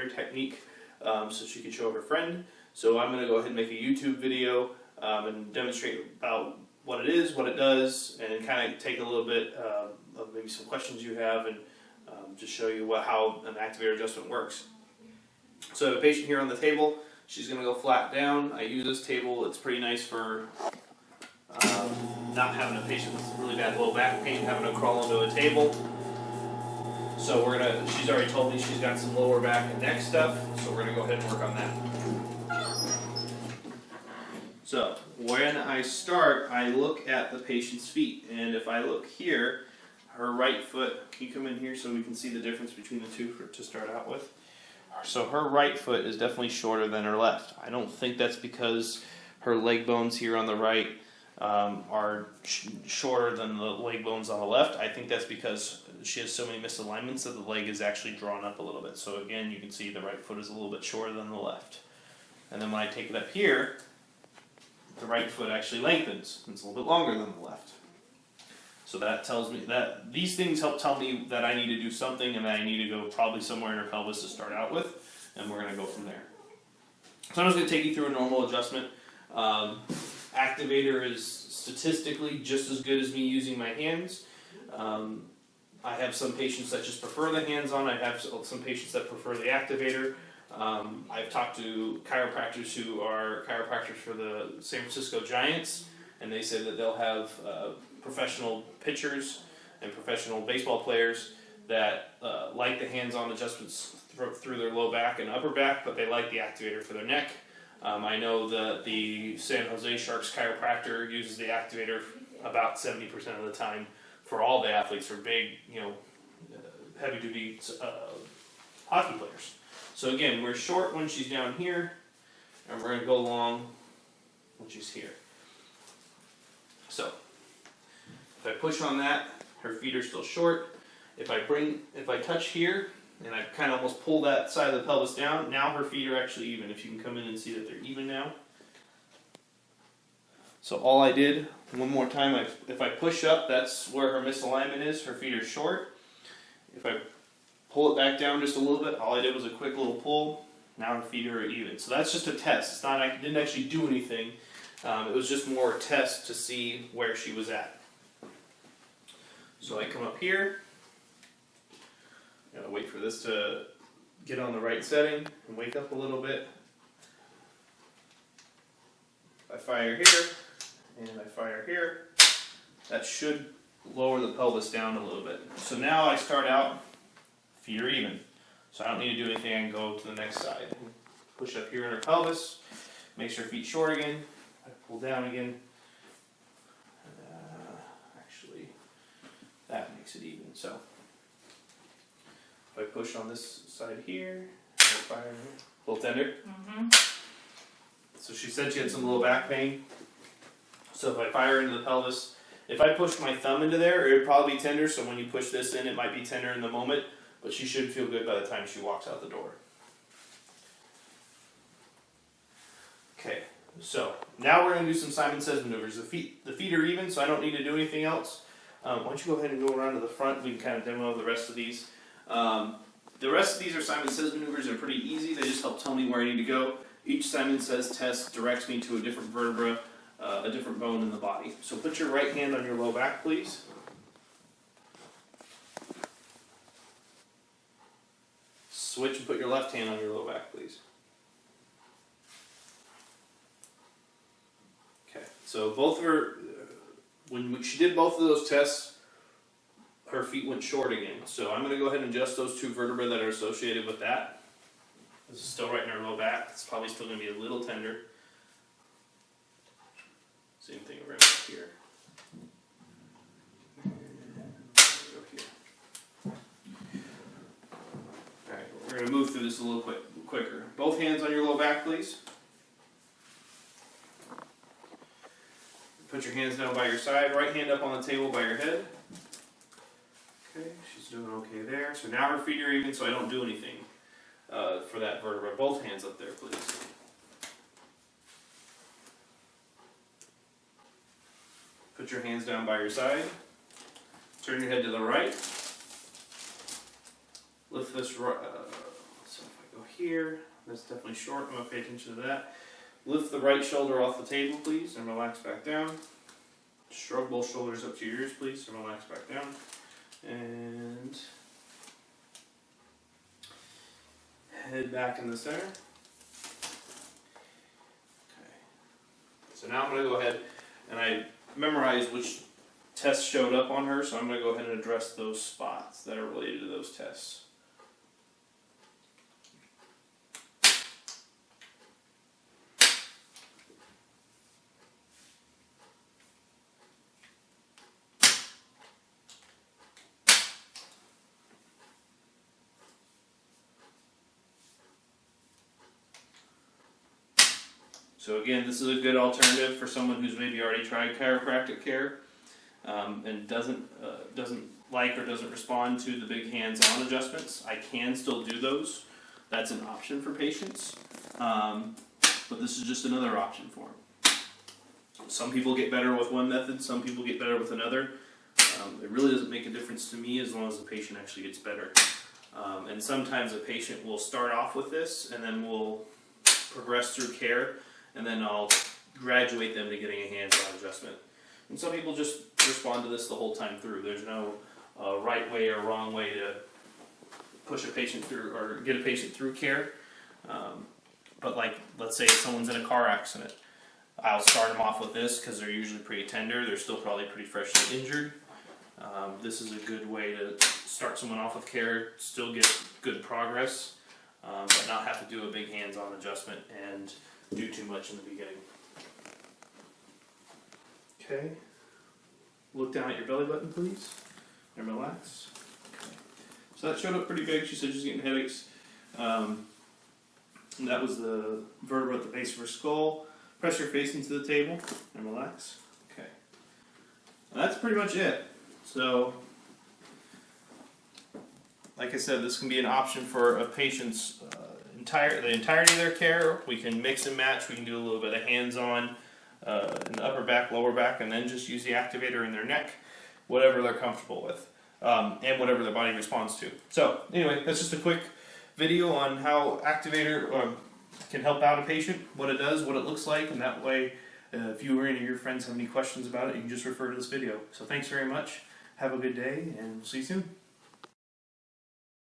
activator technique so she can show her friend. So I'm going to go ahead and make a YouTube video and demonstrate about what it is, what it does, and kind of take a little bit of maybe some questions you have and just show you how an activator adjustment works. So I have a patient here on the table. She's going to go flat down. I use this table. It's pretty nice for not having a patient with really bad low back pain having to crawl into a table. So she's already told me she's got some lower back and neck stuff, so we're going to go ahead and work on that. So when I start, I look at the patient's feet, and if I look here, her right foot, can you come in here so we can see the difference between the two to start out with? So her right foot is definitely shorter than her left. I don't think that's because her leg bones here on the right are shorter than the leg bones on the left. I think that's because she has so many misalignments that the leg is actually drawn up a little bit. So again, you can see the right foot is a little bit shorter than the left. And then when I take it up here, the right foot actually lengthens. It's a little bit longer than the left. So that tells me that these things help tell me that I need to do something and that I need to go probably somewhere in her pelvis to start out with, and we're going to go from there. So I'm just going to take you through a normal adjustment. Activator is statistically just as good as me using my hands. I have some patients that just prefer the hands-on. I have some patients that prefer the activator. I've talked to chiropractors who are chiropractors for the San Francisco Giants, and they said that they'll have professional pitchers and professional baseball players that like the hands-on adjustments through their low back and upper back, but they like the activator for their neck. I know that the San Jose Sharks chiropractor uses the activator about 70% of the time for all the athletes, for big, heavy-duty hockey players. So again, we're short when she's down here, and we're going to go long when she's here. So if I push on that, her feet are still short. If I touch here, and I kind of almost pull that side of the pelvis down, now her feet are actually even. If you can come in and see that they're even now. So all I did, one more time, if I push up, that's where her misalignment is. Her feet are short. If I pull it back down just a little bit, all I did was a quick little pull. Now her feet are even. So that's just a test. It's not, I didn't actually do anything. It was just more a test to see where she was at. So I come up here. Gotta wait for this to get on the right setting and wake up a little bit. I fire here and I fire here. That should lower the pelvis down a little bit. So now I start out, feet are even. So I don't need to do anything, I can go to the next side. Push up here in her pelvis, makes her feet short again. I pull down again. Actually, that makes it even. So if I push on this side here, I fire here. A little tender. So she said she had some low back pain. So if I fire into the pelvis, if I push my thumb into there, it would probably be tender. So when you push this in, it might be tender in the moment, but she should feel good by the time she walks out the door. Okay, so now we're going to do some Simon Says maneuvers. The feet are even, so I don't need to do anything else. Why don't you go ahead and go around to the front? We can kind of demo the rest of these. The rest of these are Simon Says maneuvers. They're pretty easy. They just help tell me where I need to go. Each Simon Says test directs me to a different vertebra, a different bone in the body. So put your right hand on your low back, please. Switch and put your left hand on your low back, please. Okay, so both of her, when she did both of those tests, her feet went short again. So I'm going to go ahead and adjust those two vertebrae that are associated with that. This is still right in her low back. It's probably still going to be a little tender. Same thing right here. Go here. Alright, we're going to move through this a little quicker. Both hands on your low back, please. Put your hands down by your side. Right hand up on the table by your head. Okay, she's doing okay there. So now her feet are even, so I don't do anything for that vertebra. Both hands up there, please. Put your hands down by your side. Turn your head to the right. Lift this right. So if I go here. That's definitely short. I'm going to pay attention to that. Lift the right shoulder off the table, please, and relax back down. Shrug both shoulders up to your ears, please, and relax back down. And head back in the center. Okay. So now I'm going to go ahead and I memorized which tests showed up on her, so I'm going to go ahead and address those spots that are related to those tests. So again, this is a good alternative for someone who's maybe already tried chiropractic care and doesn't like or doesn't respond to the big hands-on adjustments. I can still do those. That's an option for patients, but this is just another option for them. Some people get better with one method, some people get better with another. It really doesn't make a difference to me as long as the patient actually gets better. And sometimes a patient will start off with this and then we'll progress through care, and then I'll graduate them to getting a hands-on adjustment. And some people just respond to this the whole time through. There's no right way or wrong way to push a patient through or get a patient through care. But like, let's say someone's in a car accident. I'll start them off with this because they're usually pretty tender. They're still probably pretty freshly injured. This is a good way to start someone off with care, still get good progress, but not have to do a big hands-on adjustment and do too much in the beginning. Okay. Look down at your belly button, please, and relax. Okay. So that showed up pretty big. She said she's getting headaches. And that was the vertebra at the base of her skull. Press your face into the table and relax. Okay. And that's pretty much it. So, like I said, this can be an option for a patient's the entirety of their care. We can mix and match. We can do a little bit of hands-on in the upper back, lower back, and then just use the activator in their neck, whatever they're comfortable with, and whatever their body responds to. So, anyway, that's just a quick video on how activator can help out a patient, what it does, what it looks like, and that way, if you or any of your friends have any questions about it, you can just refer to this video. So, thanks very much. Have a good day, and we'll see you soon.